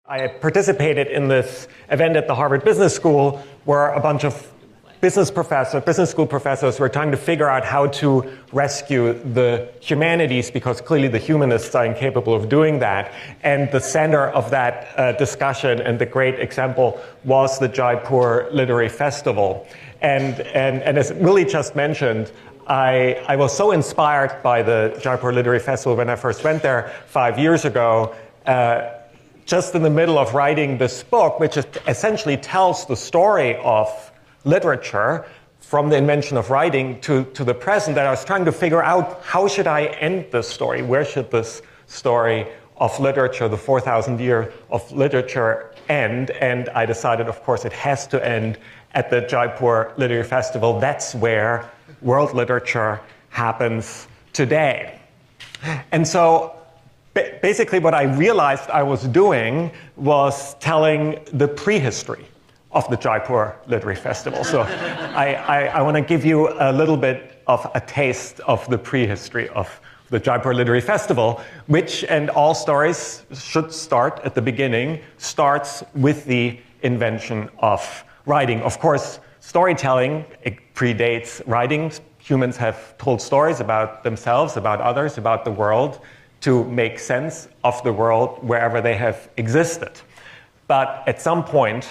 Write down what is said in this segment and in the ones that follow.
I participated in this event at the Harvard Business School where a bunch of business school professors were trying to figure out how to rescue the humanities because clearly the humanists are incapable of doing that. And the center of that discussion and the great example was the Jaipur Literary Festival. And as Willie just mentioned, I was so inspired by the Jaipur Literary Festival when I first went there 5 years ago. Just in the middle of writing this book, which essentially tells the story of literature from the invention of writing to the present, that I was trying to figure out how should I end this story? Where should this story of literature, the 4,000 years of literature, end? And I decided, of course, it has to end at the Jaipur Literary Festival. That's where world literature happens today. And so basically, what I realized I was doing was telling the prehistory of the Jaipur Literary Festival. So I want to give you a little bit of a taste of the prehistory of the Jaipur Literary Festival, which, and all stories should start at the beginning, starts with the invention of writing. Of course, storytelling, it predates writing. Humans have told stories about themselves, about others, about the world, to make sense of the world wherever they have existed. But at some point,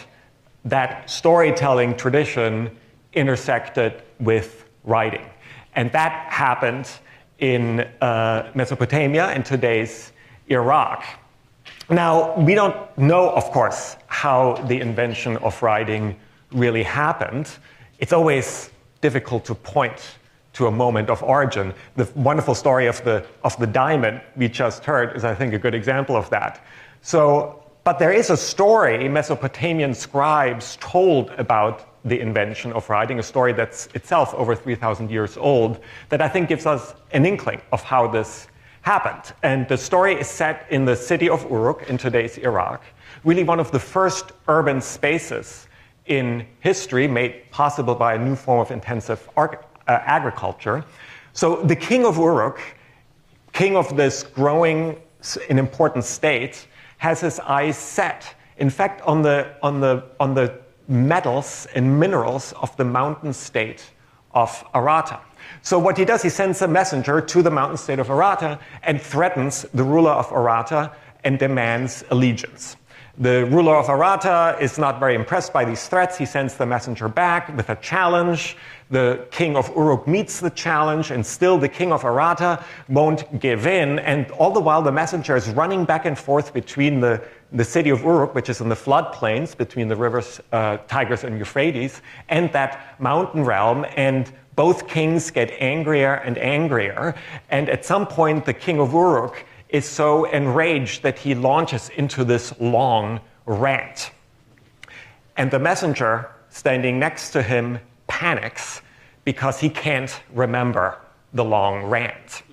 that storytelling tradition intersected with writing. And that happened in Mesopotamia, in today's Iraq. Now, we don't know, of course, how the invention of writing really happened. It's always difficult to point to a moment of origin. The wonderful story of the diamond we just heard is, I think, a good example of that. But there is a story Mesopotamian scribes told about the invention of writing, a story that's itself over 3,000 years old, that I think gives us an inkling of how this happened. And the story is set in the city of Uruk in today's Iraq, really one of the first urban spaces in history made possible by a new form of intensive agriculture. So the king of Uruk, king of this growing and important state, has his eyes set, in fact, on the metals and minerals of the mountain state of Arata. So what he does, he sends a messenger to the mountain state of Arata and threatens the ruler of Arata and demands allegiance. The ruler of Arata is not very impressed by these threats. He sends the messenger back with a challenge. The king of Uruk meets the challenge, and still the king of Arata won't give in. And all the while, the messenger is running back and forth between the city of Uruk, which is in the floodplains between the rivers Tigris and Euphrates, and that mountain realm. And both kings get angrier and angrier. And at some point, the king of Uruk is so enraged that he launches into this long rant. And the messenger standing next to him panics because he can't remember the long rant.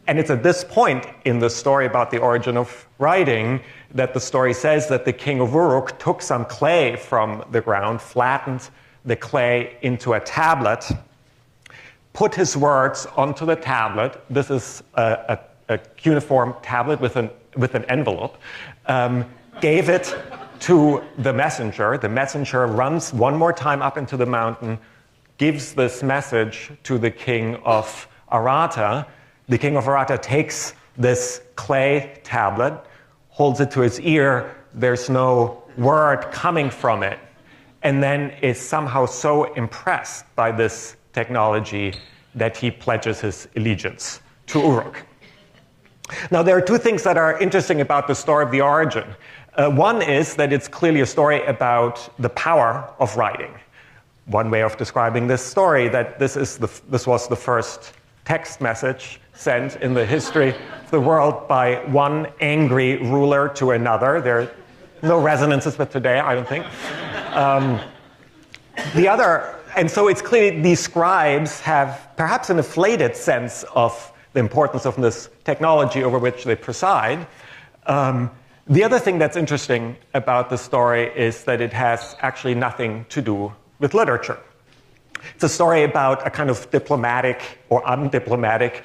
And it's at this point in the story about the origin of writing that the story says that the king of Uruk took some clay from the ground, flattened the clay into a tablet, put his words onto the tablet. This is a cuneiform tablet with an envelope, gave it to the messenger. The messenger runs one more time up into the mountain, gives this message to the king of Arata. The king of Arata takes this clay tablet, holds it to his ear. There's no word coming from it, and then is somehow so impressed by this technology that he pledges his allegiance to Uruk. Now, there are two things that are interesting about the story of the origin. One is that it's clearly a story about the power of writing. One way of describing this story, that this was the first text message sent in the history of the world by one angry ruler to another. There are no resonances with today, I don't think. And so it's clear these scribes have perhaps an inflated sense of the importance of this technology over which they preside. The other thing that's interesting about the story is that it has actually nothing to do with literature. It's a story about a kind of diplomatic or undiplomatic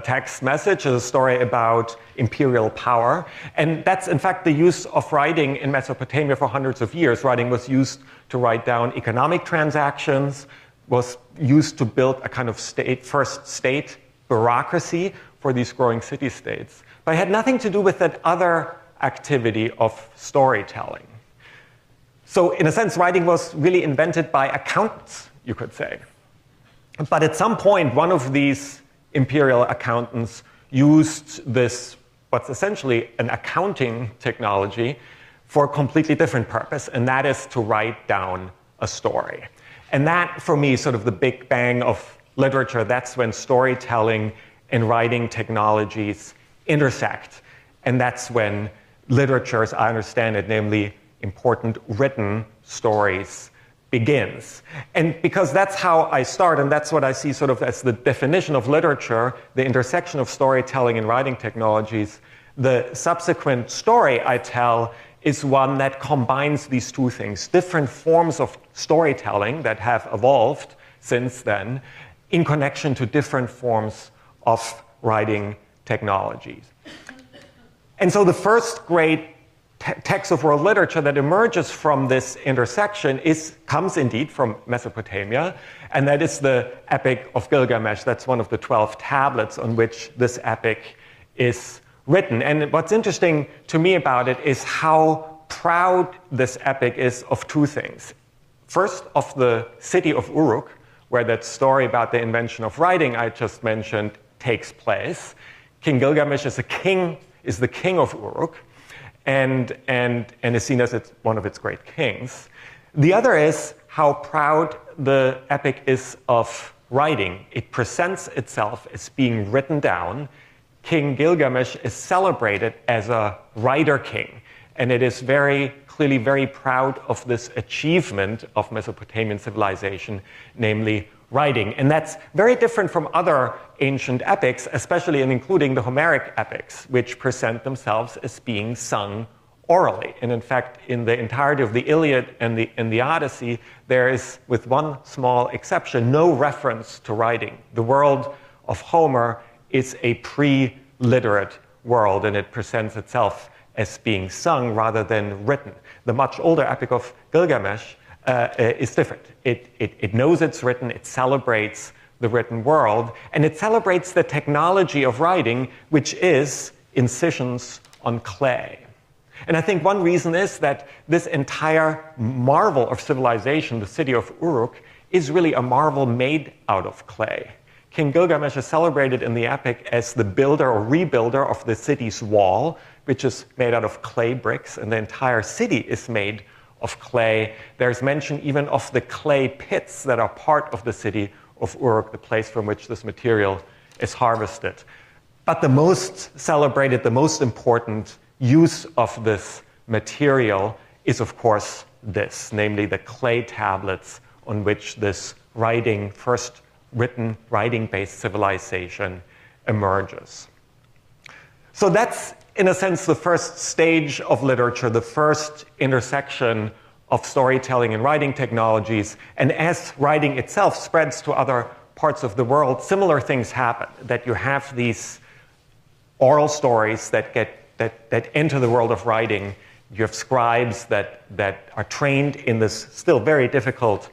text message. It's a story about imperial power. And that's, in fact, the use of writing in Mesopotamia for hundreds of years. Writing was used to write down economic transactions, was used to build a kind of first state bureaucracy for these growing city-states. But it had nothing to do with that other activity of storytelling. So in a sense, writing was really invented by accountants, you could say. But at some point, one of these imperial accountants used this, what's essentially an accounting technology, for a completely different purpose, and that is to write down a story. And that, for me, is sort of the big bang of literature. That's when storytelling and writing technologies intersect. And that's when literature, as I understand it, namely important written stories, begins. And because that's how I start, and that's what I see sort of as the definition of literature, the intersection of storytelling and writing technologies, the subsequent story I tell is one that combines these two things, different forms of storytelling that have evolved since then in connection to different forms of writing technologies. And so the first great text of world literature that emerges from this intersection comes indeed from Mesopotamia, and that is the Epic of Gilgamesh. That's one of the 12 tablets on which this epic is written. And what's interesting to me about it is how proud this epic is of two things. First, of the city of Uruk, where that story about the invention of writing I just mentioned takes place. King Gilgamesh is the king of Uruk, and is seen as one of its great kings. The other is how proud the epic is of writing. It presents itself as being written down. King Gilgamesh is celebrated as a writer king, and it is very clearly very proud of this achievement of Mesopotamian civilization, namely writing. And that's very different from other ancient epics, especially and including the Homeric epics, which present themselves as being sung orally. And in fact, in the entirety of the Iliad and the Odyssey, there is, with one small exception, no reference to writing. The world of Homer is a pre-literate world, and it presents itself as being sung rather than written. The much older Epic of Gilgamesh is different. It knows it's written, it celebrates the written world, and it celebrates the technology of writing, which is incisions on clay. And I think one reason is that this entire marvel of civilization, the city of Uruk, is really a marvel made out of clay. King Gilgamesh is celebrated in the epic as the builder or rebuilder of the city's wall, which is made out of clay bricks, and the entire city is made of clay. There's mention even of the clay pits that are part of the city of Uruk, the place from which this material is harvested. But the most celebrated, the most important use of this material is, of course, this, namely the clay tablets on which this first written writing-based civilization emerges. So that's, in a sense, the first stage of literature, the first intersection of storytelling and writing technologies. And as writing itself spreads to other parts of the world, similar things happen, that you have these oral stories that enter the world of writing. You have scribes that are trained in this still very difficult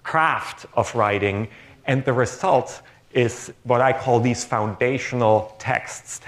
craft of writing, and the result is what I call these foundational texts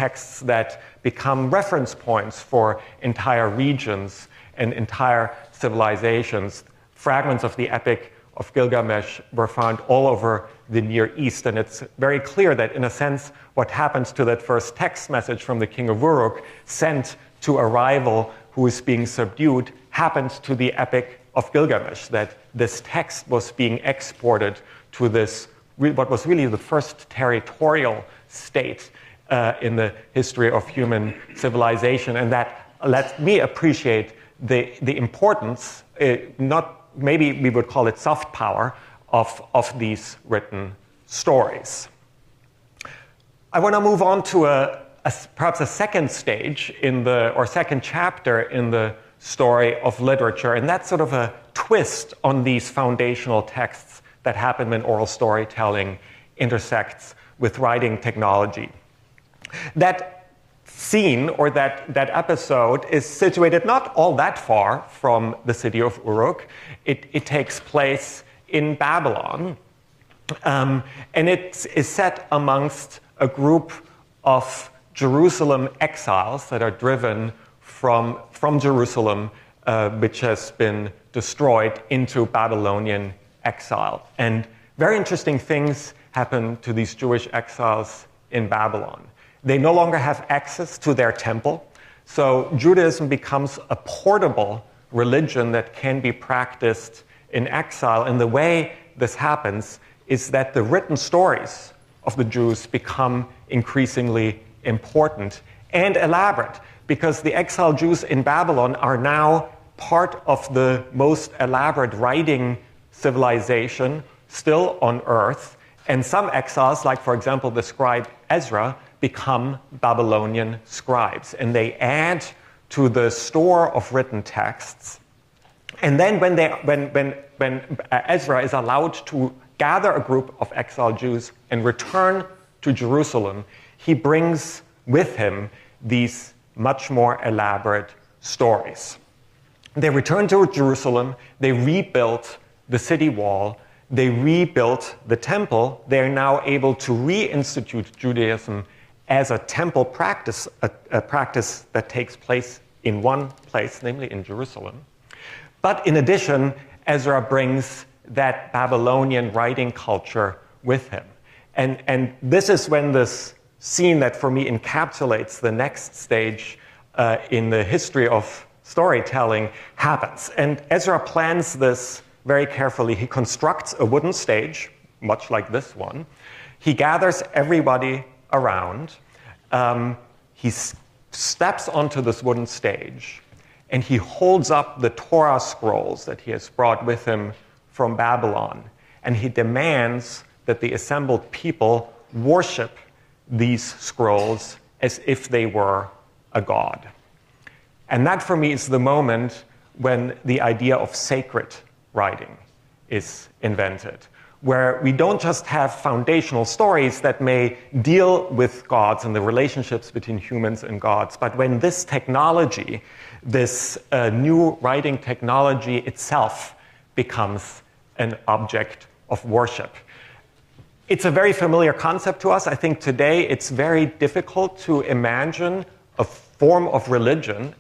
that become reference points for entire regions and entire civilizations. Fragments of the Epic of Gilgamesh were found all over the Near East, and it's very clear that, in a sense, what happens to that first text message from the king of Uruk, sent to a rival who is being subdued, happens to the Epic of Gilgamesh, that this text was being exported to this, what was really the first territorial state in the history of human civilization. And that lets me appreciate the importance, maybe we would call it soft power, of these written stories. I want to move on to perhaps a second stage or second chapter in the story of literature, and that's sort of a twist on these foundational texts that happen when oral storytelling intersects with writing technology. That scene, or that episode, is situated not all that far from the city of Uruk. It takes place in Babylon, and it is set amongst a group of Jerusalem exiles that are driven from Jerusalem, which has been destroyed, into Babylonian exile. And very interesting things happen to these Jewish exiles in Babylon. They no longer have access to their temple, so Judaism becomes a portable religion that can be practiced in exile. And the way this happens is that the written stories of the Jews become increasingly important and elaborate, because the exiled Jews in Babylon are now part of the most elaborate writing civilization still on earth. And some exiles, like for example the scribe Ezra, become Babylonian scribes, and they add to the store of written texts. And then when Ezra is allowed to gather a group of exiled Jews and return to Jerusalem, he brings with him these much more elaborate stories. They return to Jerusalem, they rebuilt the city wall, they rebuilt the temple. They are now able to reinstitute Judaism as a temple practice, a practice that takes place in one place, namely in Jerusalem. But in addition, Ezra brings that Babylonian writing culture with him. And this is when this scene that for me encapsulates the next stage in the history of storytelling happens. And Ezra plans this very carefully. He constructs a wooden stage, much like this one. He gathers everybody around. He steps onto this wooden stage, and he holds up the Torah scrolls that he has brought with him from Babylon. And he demands that the assembled people worship these scrolls as if they were a god. And that, for me, is the moment when the idea of sacred writing is invented, where we don't just have foundational stories that may deal with gods and the relationships between humans and gods, but when this technology, this new writing technology itself, becomes an object of worship. It's a very familiar concept to us. I think today it's very difficult to imagine a form of religion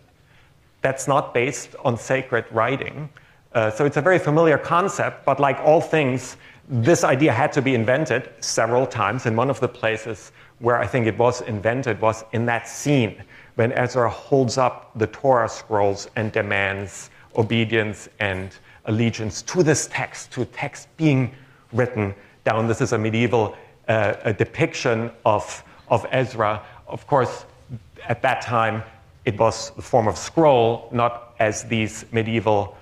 that's not based on sacred writing. So it's a very familiar concept, but like all things, this idea had to be invented several times. And one of the places where I think it was invented was in that scene when Ezra holds up the Torah scrolls and demands obedience and allegiance to this text, to text being written down. This is a medieval a depiction of Ezra. Of course, at that time, it was the form of scroll, not as these medieval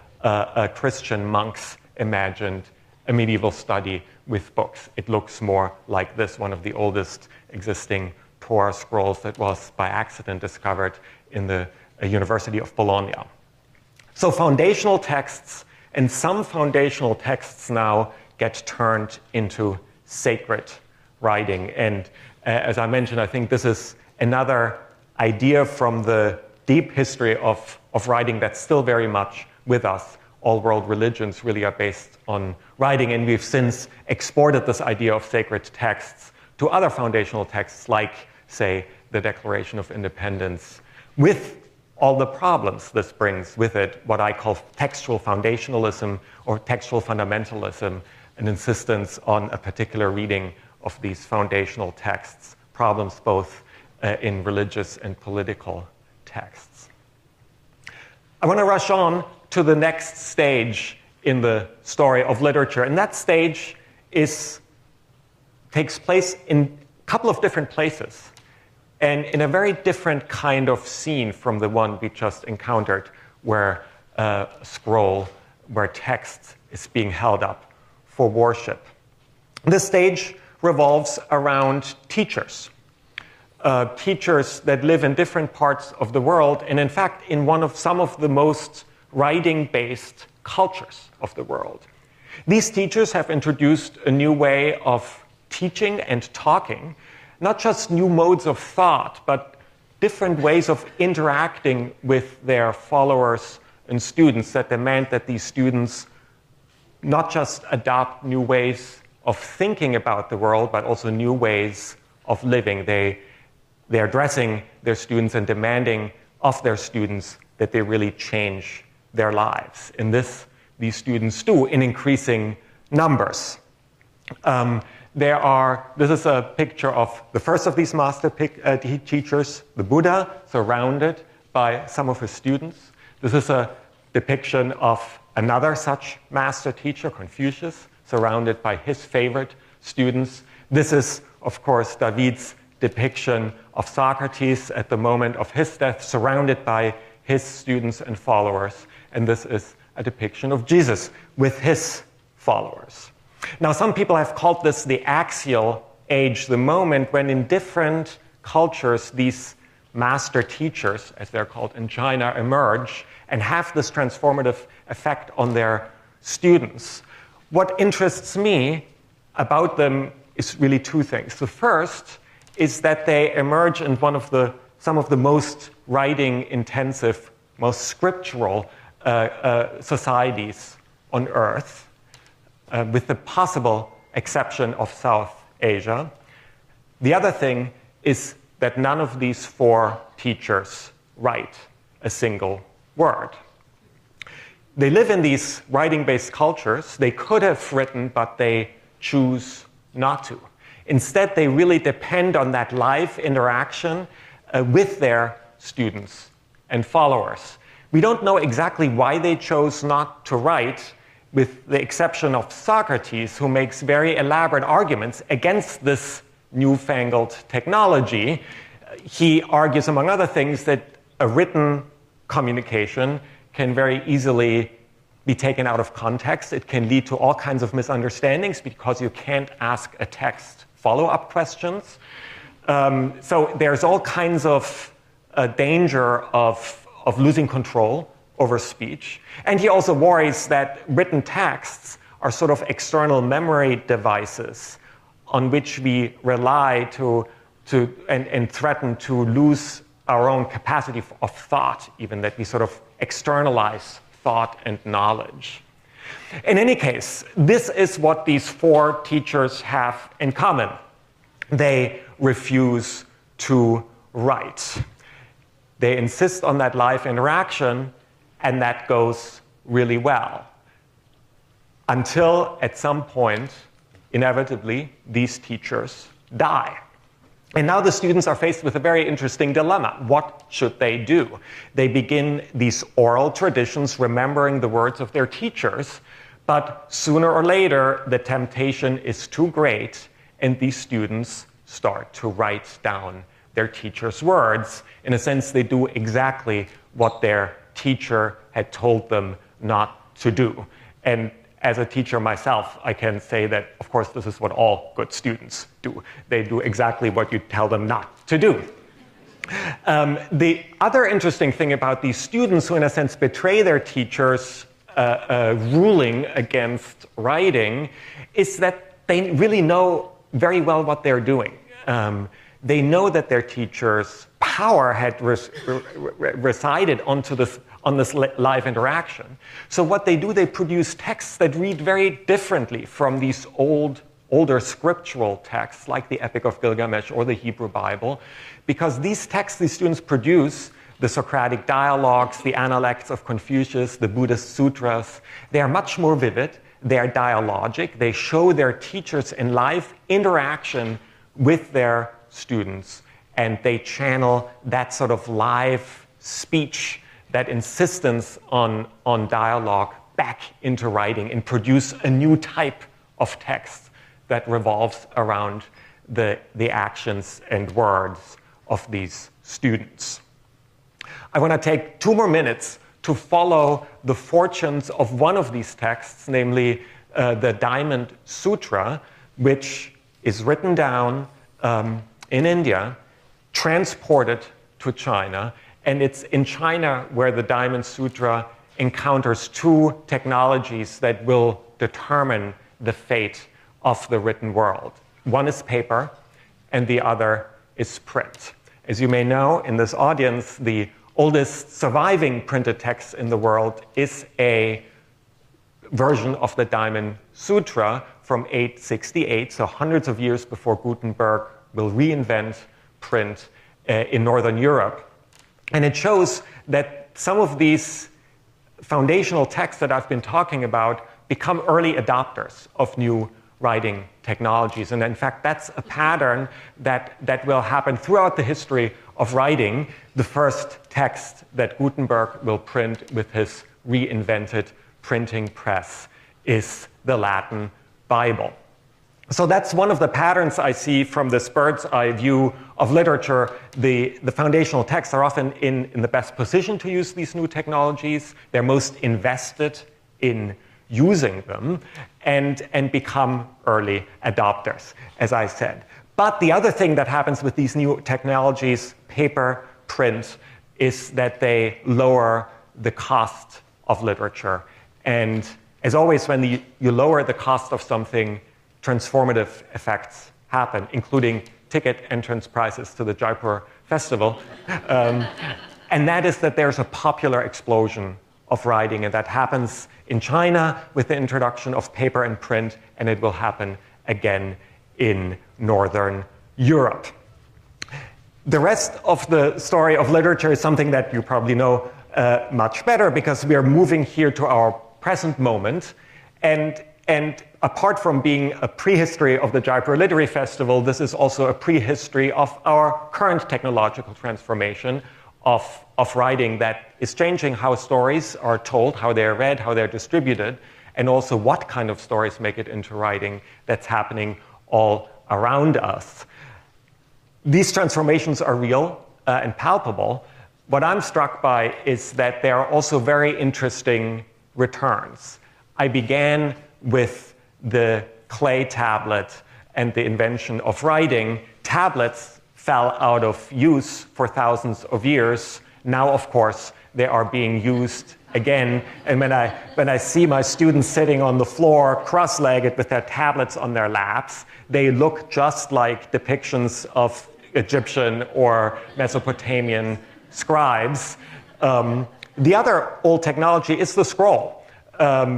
Christian monks imagined a medieval study with books. It looks more like this, one of the oldest existing Torah scrolls that was by accident discovered in the University of Bologna. So foundational texts, and some foundational texts now get turned into sacred writing. And as I mentioned, I think this is another idea from the deep history of writing that's still very much with us. All world religions really are based on writing, and we've since exported this idea of sacred texts to other foundational texts like, say, the Declaration of Independence, with all the problems this brings with it, what I call textual foundationalism or textual fundamentalism, an insistence on a particular reading of these foundational texts, problems both in religious and political texts. I want to rush on to the next stage in the story of literature, and that stage takes place in a couple of different places and in a very different kind of scene from the one we just encountered, where a scroll, where text is being held up for worship. This stage revolves around teachers. Teachers that live in different parts of the world, and in fact in some of the most writing-based cultures of the world. These teachers have introduced a new way of teaching and talking, not just new modes of thought, but different ways of interacting with their followers and students that demand that these students not just adopt new ways of thinking about the world, but also new ways of living. They're addressing their students and demanding of their students that they really change their lives. And this, these students do in increasing numbers. This is a picture of the first of these master teachers, the Buddha, surrounded by some of his students. This is a depiction of another such master teacher, Confucius, surrounded by his favorite students. This is, of course, David's depiction of Socrates at the moment of his death, surrounded by his students and followers. And this is a depiction of Jesus with his followers. Now, some people have called this the axial age, the moment when in different cultures these master teachers, as they're called in China, emerge and have this transformative effect on their students. What interests me about them is really two things. The first is that they emerge in some of the most writing-intensive, most scriptural societies on Earth, with the possible exception of South Asia. The other thing is that none of these four teachers write a single word. They live in these writing-based cultures. They could have written, but they choose not to. Instead, they really depend on that live interaction with their students and followers. We don't know exactly why they chose not to write, with the exception of Socrates, who makes very elaborate arguments against this newfangled technology. He argues, among other things, that a written communication can very easily be taken out of context. It can lead to all kinds of misunderstandings because you can't ask a text follow-up questions. So there's all kinds of danger of losing control over speech. And he also worries that written texts are sort of external memory devices on which we rely and threaten to lose our own capacity of thought, even that we sort of externalize thought and knowledge. In any case, this is what these four teachers have in common. They refuse to write. They insist on that live interaction, and that goes really well. Until at some point, inevitably, these teachers die. And now the students are faced with a very interesting dilemma. What should they do? They begin these oral traditions, remembering the words of their teachers, but sooner or later, the temptation is too great, and these students start to write down their teacher's words. In a sense, they do exactly what their teacher had told them not to do. And as a teacher myself, I can say that, of course, this is what all good students do. They do exactly what you tell them not to do. The other interesting thing about these students who, in a sense, betray their teachers' ruling against writing is that they really know very well what they're doing. They know that their teacher's power had resided on this live interaction. So what they do, they produce texts that read very differently from these older scriptural texts like the Epic of Gilgamesh or the Hebrew Bible, because these texts these students produce, the Socratic dialogues, the Analects of Confucius, the Buddhist sutras, they are much more vivid, they are dialogic, they show their teachers in live interaction with their students, and they channel that sort of live speech, that insistence on dialogue back into writing and produce a new type of text that revolves around the actions and words of these students. I want to take 2 more minutes to follow the fortunes of one of these texts, namely the Diamond Sutra, which is written down in India, transported to China, and it's in China where the Diamond Sutra encounters 2 technologies that will determine the fate of the written world. One is paper, and the other is print. As you may know, in this audience, the oldest surviving printed text in the world is a version of the Diamond Sutra from 868, so hundreds of years before Gutenberg will reinvent print in Northern Europe. And it shows that some of these foundational texts that I've been talking about become early adopters of new writing technologies. And in fact, that's a pattern that will happen throughout the history of writing. The first text that Gutenberg will print with his reinvented printing press is the Latin Bible. So that's one of the patterns I see from this bird's eye view of literature. The foundational texts are often in the best position to use these new technologies. They're most invested in using them and become early adopters, as I said. But the other thing that happens with these new technologies, paper, print, is that they lower the cost of literature. And as always, when you lower the cost of something, transformative effects happen, including ticket entrance prices to the Jaipur Festival. And that is that there's a popular explosion of writing, and that happens in China with the introduction of paper and print, and it will happen again in Northern Europe. The rest of the story of literature is something that you probably know much better, because we are moving here to our present moment. And apart from being a prehistory of the Jaipur Literary Festival, this is also a prehistory of our current technological transformation of writing that is changing how stories are told, how they're read, how they're distributed, and also what kind of stories make it into writing that's happening all around us. These transformations are real and palpable. What I'm struck by is that there are also very interesting returns. I began with the clay tablet and the invention of writing. Tablets fell out of use for thousands of years. Now, of course, they are being used again. And when I see my students sitting on the floor, cross-legged with their tablets on their laps, they look just like depictions of Egyptian or Mesopotamian scribes. The other old technology is the scroll.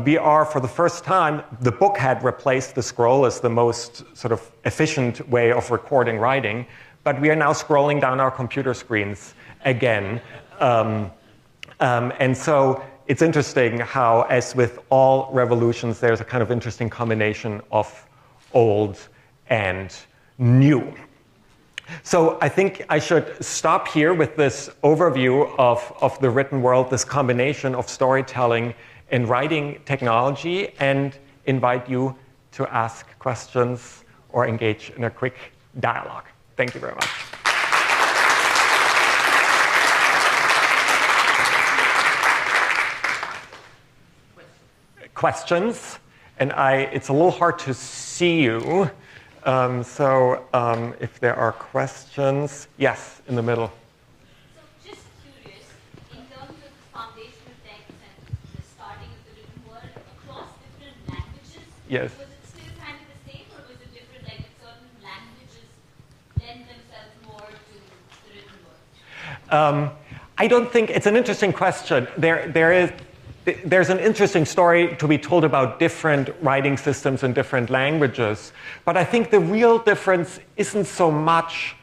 We are, for the first time, the book had replaced the scroll as the most sort of efficient way of recording writing, but we are now scrolling down our computer screens again. And so it's interesting how, as with all revolutions, there's a kind of interesting combination of old and new. So I think I should stop here with this overview of the written world, this combination of storytelling and writing technology, and invite you to ask questions or engage in a quick dialogue. Thank you very much. Questions? And it's a little hard to see you. If there are questions, yes, in the middle. So just curious, in terms of the foundational text and the starting of the written word across different languages, yes. Was it still kind of the same, or was it different, like certain languages lend themselves more to the written word? I don't think, it's an interesting question. There's an interesting story to be told about different writing systems in different languages. But I think the real difference isn't so much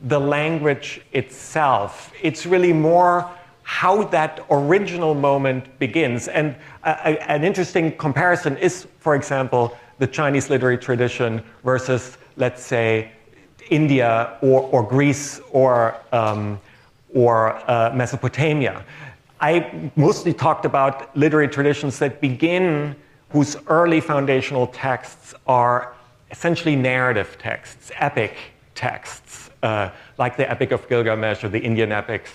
the language itself. It's really more how that original moment begins. And an interesting comparison is, for example, the Chinese literary tradition versus, let's say, India or Greece or Mesopotamia. I mostly talked about literary traditions that begin, whose early foundational texts are essentially narrative texts, epic texts, like the Epic of Gilgamesh or the Indian epics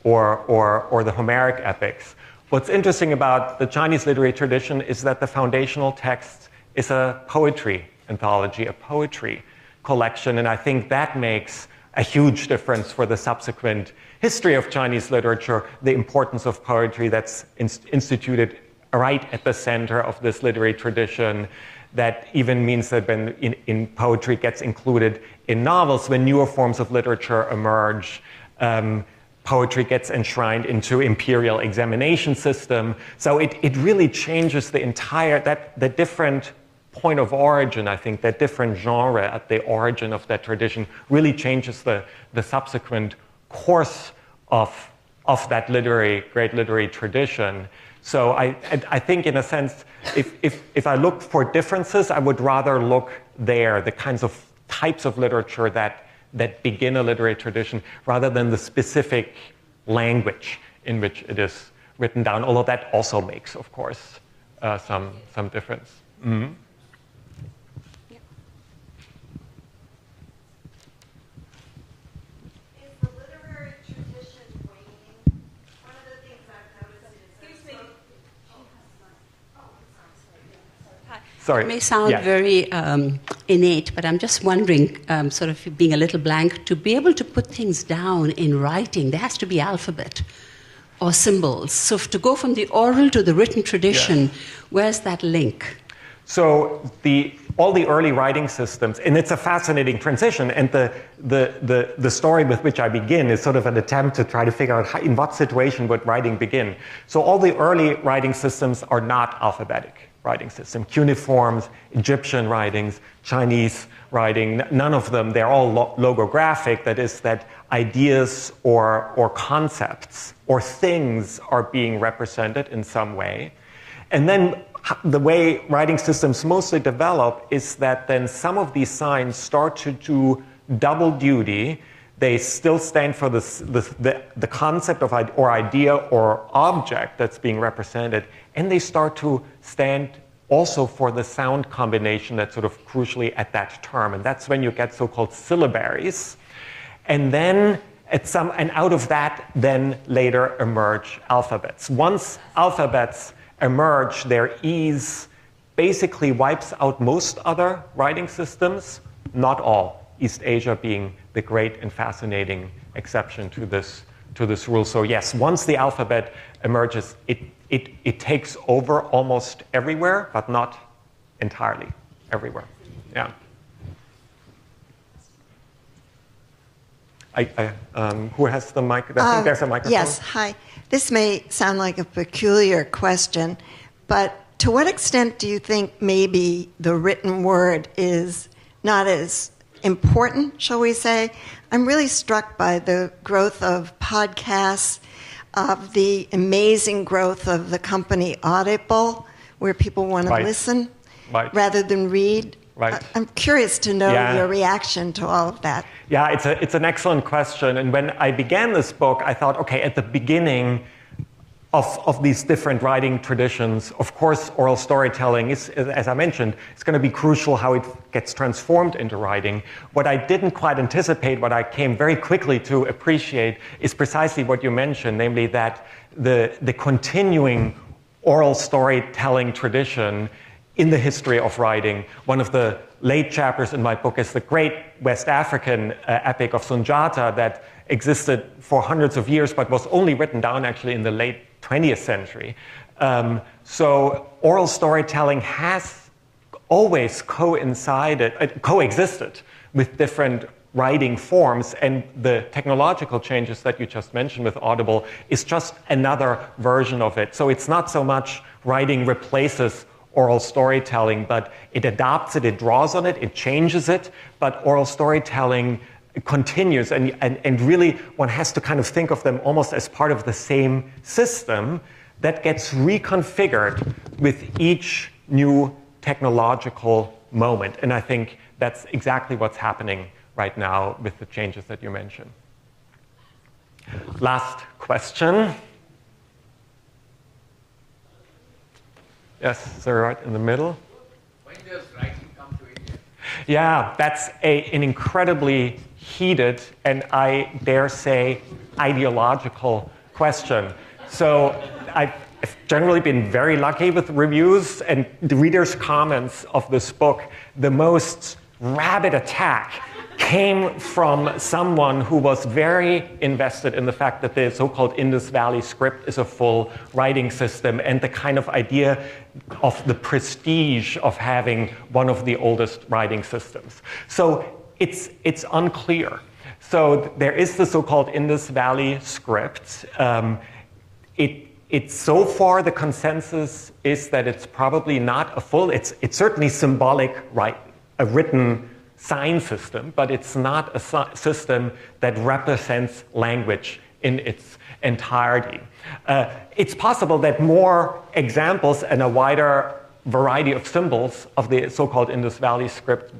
or the Homeric epics. What's interesting about the Chinese literary tradition is that the foundational text is a poetry anthology, a poetry collection, and I think that makes a huge difference for the subsequent history of Chinese literature, the importance of poetry that's instituted right at the center of this literary tradition. That even means that when in poetry it gets included in novels, when newer forms of literature emerge, poetry gets enshrined into imperial examination system. So it really changes the entire, the different point of origin, I think, that different genre at the origin of that tradition really changes the subsequent course of that great literary tradition. So I think, in a sense, if I look for differences, I would rather look there, the kinds of types of literature that begin a literary tradition, rather than the specific language in which it is written down, although that also makes, of course, some difference. Mm-hmm. Sorry. It may sound very innate, but I'm just wondering, sort of being a little blank, to be able to put things down in writing, there has to be alphabet or symbols. So to go from the oral to the written tradition, where's that link? So all the early writing systems, and it's a fascinating transition, and the story with which I begin is sort of an attempt to try to figure out in what situation would writing begin. So all the early writing systems are not alphabetic writing system. Cuneiforms, Egyptian writings, Chinese writing, none of them, they're all logographic. That is, that ideas or concepts or things are being represented in some way. And then the way writing systems mostly develop is that then some of these signs start to do double duty. They still stand for the concept of or idea or object that's being represented, and they start to stand also for the sound combination that's sort of crucially at that term. And that's when you get so-called syllabaries. And then and out of that, then later emerge alphabets. Once alphabets emerge, their ease basically wipes out most other writing systems, not all, East Asia being the great and fascinating exception to this rule. So yes, once the alphabet emerges, it takes over almost everywhere, but not entirely everywhere. Yeah. Who has the mic? I think there's a microphone. Yes, hi. This may sound like a peculiar question, but to what extent do you think maybe the written word is not as important, shall we say? I'm really struck by the growth of podcasts, of the amazing growth of the company Audible, where people want to listen rather than read. Right. I'm curious to know your reaction to all of that. Yeah, it's an excellent question. And when I began this book, I thought, okay, at the beginning of these different writing traditions, of course, oral storytelling is, as I mentioned, it's going to be crucial how it gets transformed into writing. What I didn't quite anticipate, what I came very quickly to appreciate, is precisely what you mentioned, namely that the continuing oral storytelling tradition in the history of writing. One of the late chapters in my book is the great West African epic of Sunjata that existed for hundreds of years, but was only written down actually in the late 20th century. So oral storytelling has always coexisted with different writing forms, and the technological changes that you just mentioned with Audible is just another version of it. So it's not so much writing replaces oral storytelling, but it adopts it, it draws on it, it changes it, but oral storytelling continues, and really one has to kind of think of them almost as part of the same system that gets reconfigured with each new technological moment. And I think that's exactly what's happening right now with the changes that you mentioned. Last question. Yes, sir, right in the middle. When does writing come to India? Yeah, that's an incredibly heated and, I dare say, ideological question. So I've generally been very lucky with reviews and the readers' comments of this book. The most rabid attack came from someone who was very invested in the fact that the so-called Indus Valley script is a full writing system, and the kind of idea of the prestige of having one of the oldest writing systems. So it's unclear. So there is the so-called Indus Valley script. It's so far the consensus is that it's probably not a full, it's certainly symbolic, right, a written sign system, but it's not a system that represents language in its entirety. It's possible that more examples and a wider variety of symbols of the so-called Indus Valley script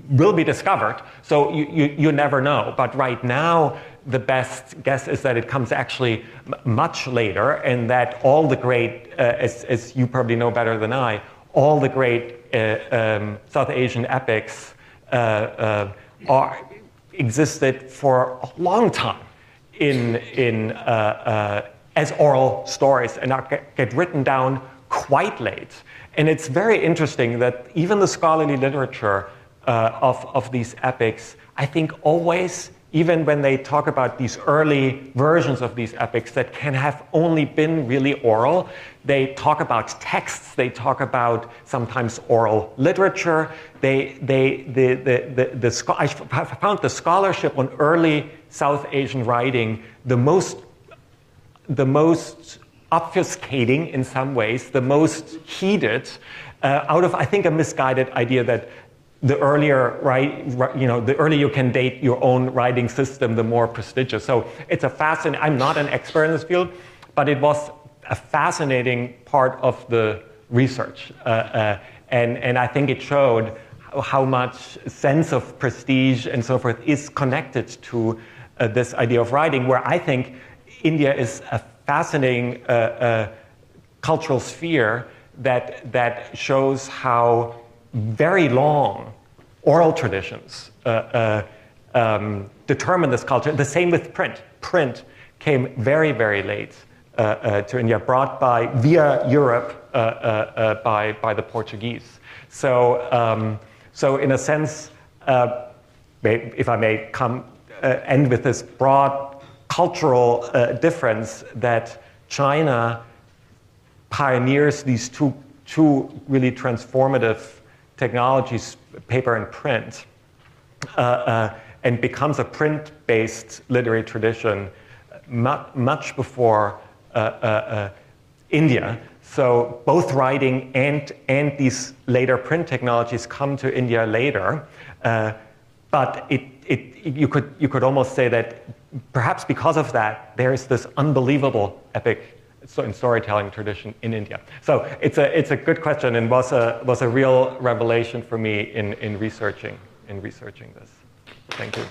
will be discovered, so you never know. But right now, the best guess is that it comes actually much later, and that all the great, as you probably know better than I, all the great South Asian epics existed for a long time as oral stories and get written down quite late. And it's very interesting that even the scholarly literature of these epics, I think always, even when they talk about these early versions of these epics that can have only been really oral, they talk about texts, they talk about sometimes oral literature. I found the scholarship on early South Asian writing the most obfuscating in some ways, the most heated, out of, I think, a misguided idea that the earlier, the earlier you can date your own writing system, the more prestigious. So it's a fascinating, I'm not an expert in this field, but it was a fascinating part of the research. And I think it showed how much sense of prestige and so forth is connected to this idea of writing, where I think India is a fascinating cultural sphere that shows how very long oral traditions determine this culture. The same with print. Print came very, very late to India, brought via Europe by the Portuguese. So in a sense, if I may end with this broad cultural difference, that China pioneers these two really transformative technologies, paper and print, and becomes a print-based literary tradition much before India. So both writing and these later print technologies come to India later, but you could almost say that perhaps because of that, there is this unbelievable epic in storytelling tradition in India. So it's a good question, and was a real revelation for me in researching this. Thank you.